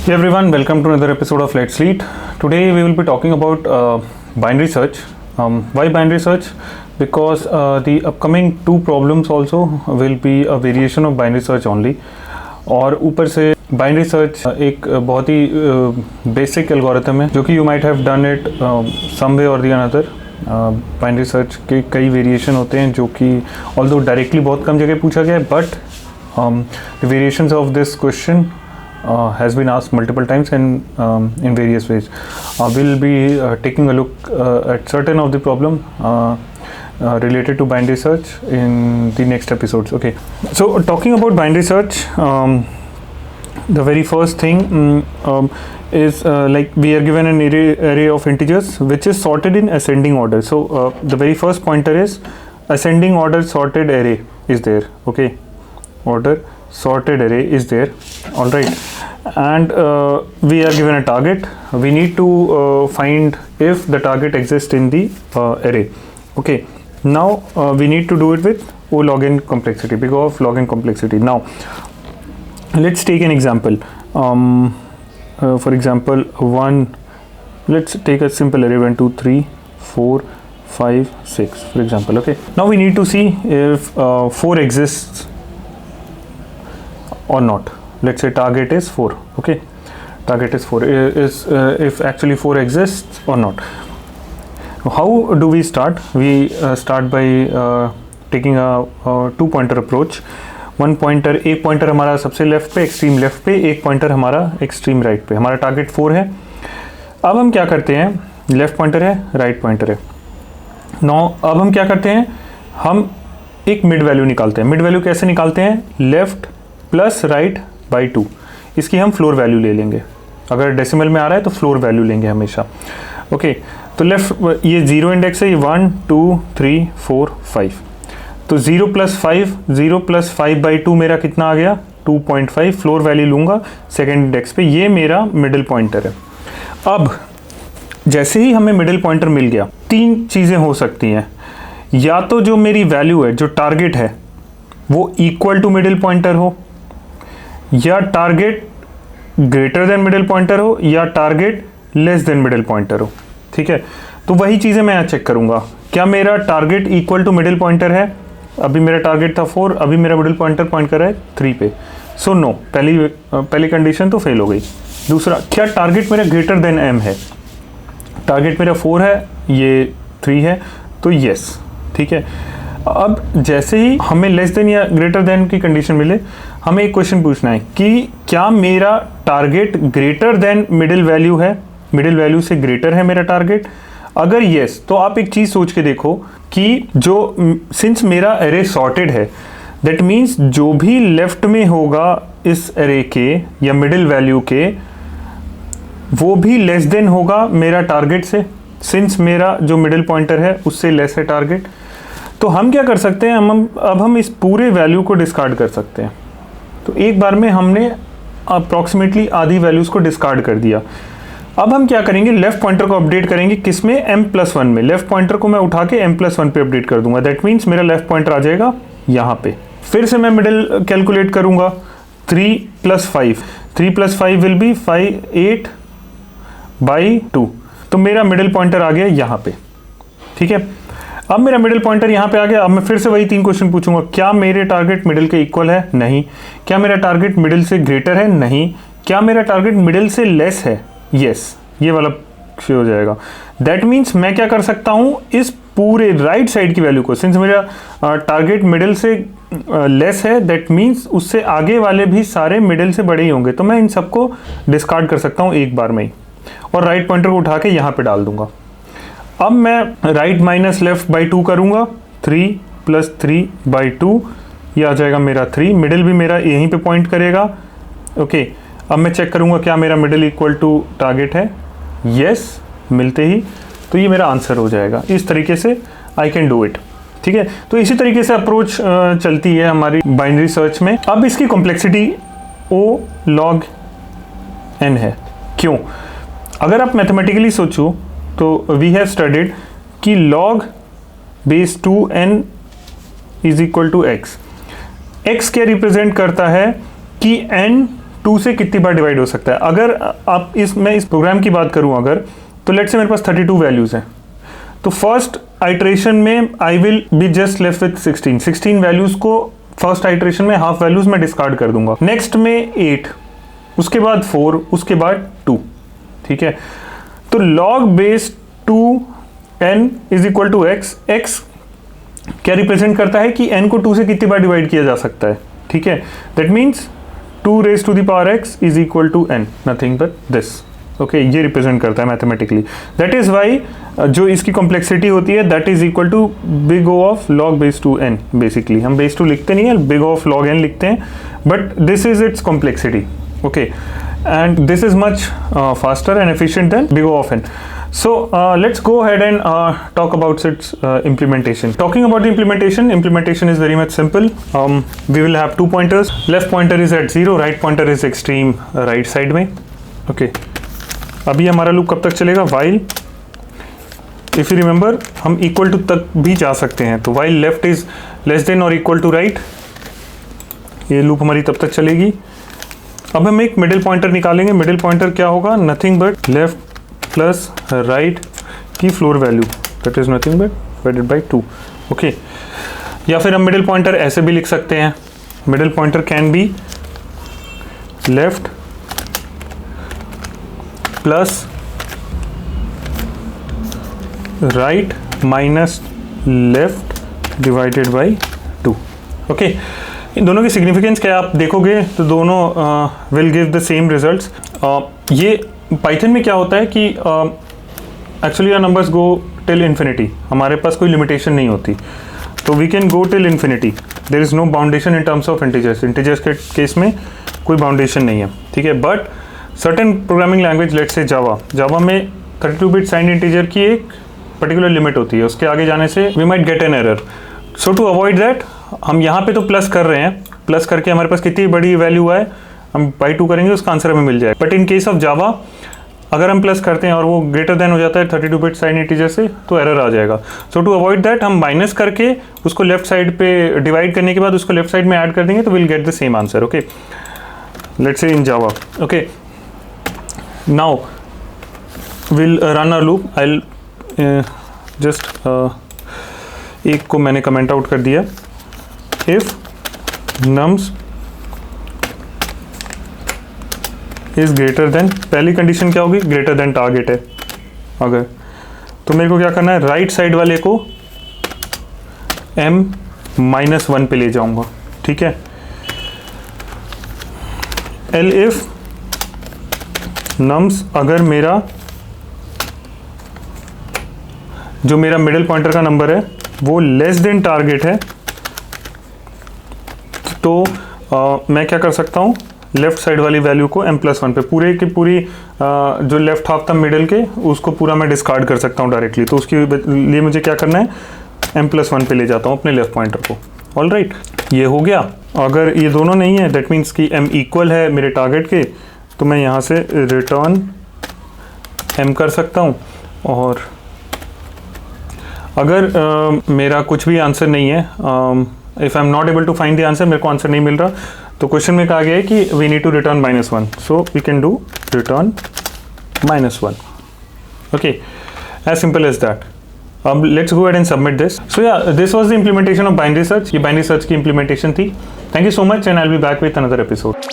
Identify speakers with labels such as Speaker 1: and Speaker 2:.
Speaker 1: Hey everyone, welcome to another episode of Let's Lead. Today we will be talking about binary search. Why binary search? Because the upcoming two problems also will be a variation of binary search only. और ऊपर से binary search एक बहुत ही basic algorithm है जो कि you might have done it some way और the another. Binary search के कई वेरिएशन होते हैं जो कि ऑल्दो डायरेक्टली बहुत कम जगह पूछा गया है, but the variations of this question has been asked multiple times and in various ways. We'll be taking a look at certain of the problem related to binary search in the next episodes. Okay, so talking about binary search, the very first thing is like we are given an array of integers which is sorted in ascending order. So the very first pointer is ascending order sorted array is there. Okay, order sorted array is there. All right, and we are given a target. We need to find if the target exists in the array. Okay, now we need to do it with O log n complexity, big O of log n complexity. Now let's take an example. For example, let's take a simple array 1 2 3 4 5 6 for example. Okay, now we need to see if 4 exists or not. Let's say target is 4. Okay, target is 4 is if actually 4 exists or not. How do we start? We start by taking a two pointer approach. One pointer, एक pointer हमारा सबसे left पे, extreme left पे, एक pointer हमारा extreme right पे. हमारा target 4 है. अब हम क्या करते हैं, लेफ्ट पॉइंटर है, राइट पॉइंटर है. अब हम क्या करते हैं, हम एक मिड वैल्यू निकालते हैं. मिड वैल्यू कैसे निकालते हैं, लेफ्ट प्लस राइट बाई 2. इसकी हम फ्लोर वैल्यू ले लेंगे. अगर डेसिमल में आ रहा है तो फ्लोर वैल्यू लेंगे हमेशा. ओके, तो लेफ्ट ये 0 इंडेक्स है, ये 1 2 3 4 5. तो 0 प्लस 5 बाई 2 मेरा कितना आ गया, 2.5. फ्लोर वैल्यू लूँगा सेकेंड इंडेक्स पे. ये मेरा मिडिल पॉइंटर है. अब जैसे ही हमें मिडिल पॉइंटर मिल गया, तीन चीज़ें हो सकती हैं. या तो जो मेरी वैल्यू है, जो टारगेट है, वो इक्वल टू मिडिल पॉइंटर हो, या target greater than middle pointer हो, या target less than middle pointer हो. ठीक है, तो वही चीज़ें मैं यहाँ चेक करूँगा. क्या मेरा target equal to middle pointer है? अभी मेरा टारगेट था 4, अभी मेरा मिडिल पॉइंटर पॉइंट कर रहा है 3 पे. सो नो, पहली कंडीशन तो फेल हो गई. दूसरा, क्या टारगेट मेरा ग्रेटर देन m है? टारगेट मेरा 4 है, ये 3 है, तो येस. ठीक है, अब जैसे ही हमें लेस देन या ग्रेटर देन की कंडीशन मिले, हमें एक क्वेश्चन पूछना है कि क्या मेरा target greater than middle value है, मिडिल वैल्यू से ग्रेटर है मेरा टारगेट. अगर येस, तो आप एक चीज़ सोच के देखो कि जो सिंस मेरा एरे सॉर्टेड है, दैट मीन्स जो भी लेफ्ट में होगा इस एरे के या मिडिल वैल्यू के, वो भी लेस देन होगा मेरा टारगेट से, सिंस मेरा जो मिडिल पॉइंटर है उससे लेस है टारगेट. तो हम क्या कर सकते हैं, हम इस पूरे वैल्यू को डिस्कार्ड कर सकते हैं. तो एक बार में हमने अप्रॉक्सीमेटली आधी वैल्यूज़ को डिस्कार्ड कर दिया. अब हम क्या करेंगे, लेफ्ट पॉइंटर को अपडेट करेंगे किसमें, m+1 में. लेफ्ट पॉइंटर को मैं उठा के m+1 पे अपडेट कर दूंगा. दैट मीन्स मेरा लेफ्ट पॉइंटर आ जाएगा यहाँ पे. फिर से मैं मिडिल कैलकुलेट करूँगा, 3 + 5. 3 + 5 विल बी 8 बाई 2. तो मेरा मिडिल पॉइंटर आ गया यहाँ पे. ठीक है, अब मेरा मिडिल पॉइंटर यहाँ पे आ गया. अब मैं फिर से वही 3 क्वेश्चन पूछूंगा. क्या मेरे टारगेट मिडिल के इक्वल है? नहीं. क्या मेरा टारगेट मिडिल से ग्रेटर है? नहीं. क्या मेरा टारगेट मिडिल से लेस है? यस. ये वाला हो जाएगा. दैट मीन्स मैं क्या कर सकता हूँ, इस पूरे राइट साइड की वैल्यू को, सिंस मेरा टारगेट मिडिल से लेस है, दैट मीन्स उससे आगे वाले भी सारे मिडिल से बड़े ही होंगे. तो मैं इन सबको डिस्कार्ड कर सकता हूँ एक बार में ही, और राइट पॉइंटर को उठा के यहाँ पे डाल दूंगा. अब मैं राइट माइनस लेफ्ट बाई 2 करूँगा. 3 + 3 बाई 2, ये आ जाएगा मेरा 3. मिडिल भी मेरा यहीं पे पॉइंट करेगा. ओके, अब मैं चेक करूँगा क्या मेरा मिडिल इक्वल टू टारगेट है. येस, मिलते ही तो ये मेरा आंसर हो जाएगा. इस तरीके से आई कैन डू इट. ठीक है, तो इसी तरीके से अप्रोच चलती है हमारी बाइनरी सर्च में. अब इसकी कॉम्प्लेक्सिटी O log n है. क्यों? अगर आप मैथमेटिकली सोचो तो वी हैव स्टडीड कि log base 2n is equal to x. x क्या रिप्रेजेंट करता है कि n 2 से कितनी बार डिवाइड हो सकता है। अगर आप मैं इस प्रोग्राम की बात करूं अगर, तो लेट्स से मेरे पास 32 वैल्यूज़ हैं, तो फर्स्ट आइट्रेशन में आई will be just left with 16 values को फर्स्ट आइट्रेशन में हाफ वैल्यूज़ मैं डिस्कार्ड कर दूंगा। नेक्स्ट में 8, उसके बाद 4, उसके बाद 2, ठीक है। तो log base 2n is equal to x. X क्या रिप्रेजेंट करता है कि n को 2 से कितनी बार डिवाइड किया जा सकता है, ठीक है। That means 2 raised to the power x is equal to n, nothing but this, okay. ये रिप्रेजेंट करता है मैथमेटिकली। दैट इज वाई जो इसकी कॉम्प्लेक्सिटी होती है that is equal to big O of log base 2n। Basically हम base 2 लिखते नहीं है, big O of log n लिखते हैं, but this is its complexity, okay, and this is much faster and efficient than big O of n. So let's go ahead and talk about its implementation. Talking about the implementation is very much simple. We will have 2 pointers. Left pointer is at 0, right pointer is extreme right side में, okay. अभी हमारा loop कब तक चलेगा? while, if you remember, हम equal to तक भी जा सकते हैं, तो while left is less than or equal to right, ये लूप हमारी तब तक चलेगी। अब हम एक मिडिल पॉइंटर निकालेंगे। मिडिल पॉइंटर क्या होगा? Nothing but left plus right की floor value, that is nothing but divided by 2, okay. या फिर हम मिडिल पॉइंटर ऐसे भी लिख सकते हैं, middle pointer can be left plus right minus left divided by 2, okay. इन दोनों की सिग्निफिकेंस क्या आप देखोगे तो दोनों will give the same results. ये पाइथन में क्या होता है कि actually numbers go till infinity, हमारे पास कोई लिमिटेशन नहीं होती, तो we can go till infinity, there is no boundation in terms of integers. Integers के केस में कोई बाउंडेशन नहीं है, ठीक है। But certain programming language, let's say Java में 32 बिट साइंड इंटीजर की एक पर्टिकुलर लिमिट होती है, उसके आगे जाने से we might get an error. So to avoid that हम यहाँ पे तो प्लस कर रहे हैं, प्लस करके हमारे पास कितनी बड़ी वैल्यू है हम बाई 2 करेंगे, उसका आंसर हमें मिल जाएगा। But in case of Java अगर हम प्लस करते हैं और वो ग्रेटर देन हो जाता है 32 बिट साइंड इंटीजर से, तो एरर आ जाएगा। सो टू अवॉइड दैट हम माइनस करके उसको लेफ्ट साइड पे डिवाइड करने के बाद उसको लेफ्ट साइड में ऐड कर देंगे, तो will get the same answer, okay. Let's say in Java, okay. Now will run a loop. I just एक को मैंने कमेंट आउट कर दिया, if nums is greater than, पहली कंडीशन क्या होगी? ग्रेटर देन टारगेट है अगर, तो मेरे को क्या करना है? राइट साइड वाले को m-1 पे ले जाऊंगा, ठीक है। एल इफ nums, अगर मेरा जो मेरा मिडिल पॉइंटर का नंबर है वो लेस देन टारगेट है, तो मैं क्या कर सकता हूँ? लेफ्ट साइड वाली वैल्यू को m+1 पे, पूरे की पूरी जो लेफ्ट हाफ था मिडिल के उसको पूरा मैं डिस्कार्ड कर सकता हूँ डायरेक्टली। तो उसके लिए मुझे क्या करना है? m+1 पे ले जाता हूँ अपने लेफ्ट पॉइंटर को। ऑल राइट, ये हो गया। अगर ये दोनों नहीं है, दैट मीन्स कि m इक्वल है मेरे टारगेट के, तो मैं यहाँ से रिटर्न m कर सकता हूँ। और अगर मेरा कुछ भी आंसर नहीं है, if I am not able to find the answer, मेरे को आंसर नहीं मिल रहा, तो क्वेश्चन में कहा गया है कि we need to return -1, so we can do return -1, okay, as simple as that. अब let's go ahead and submit this. So yeah, this was the implementation of binary search. ये बाइनरी सर्च की implementation थी। Thank you so much and I will be back with another episode.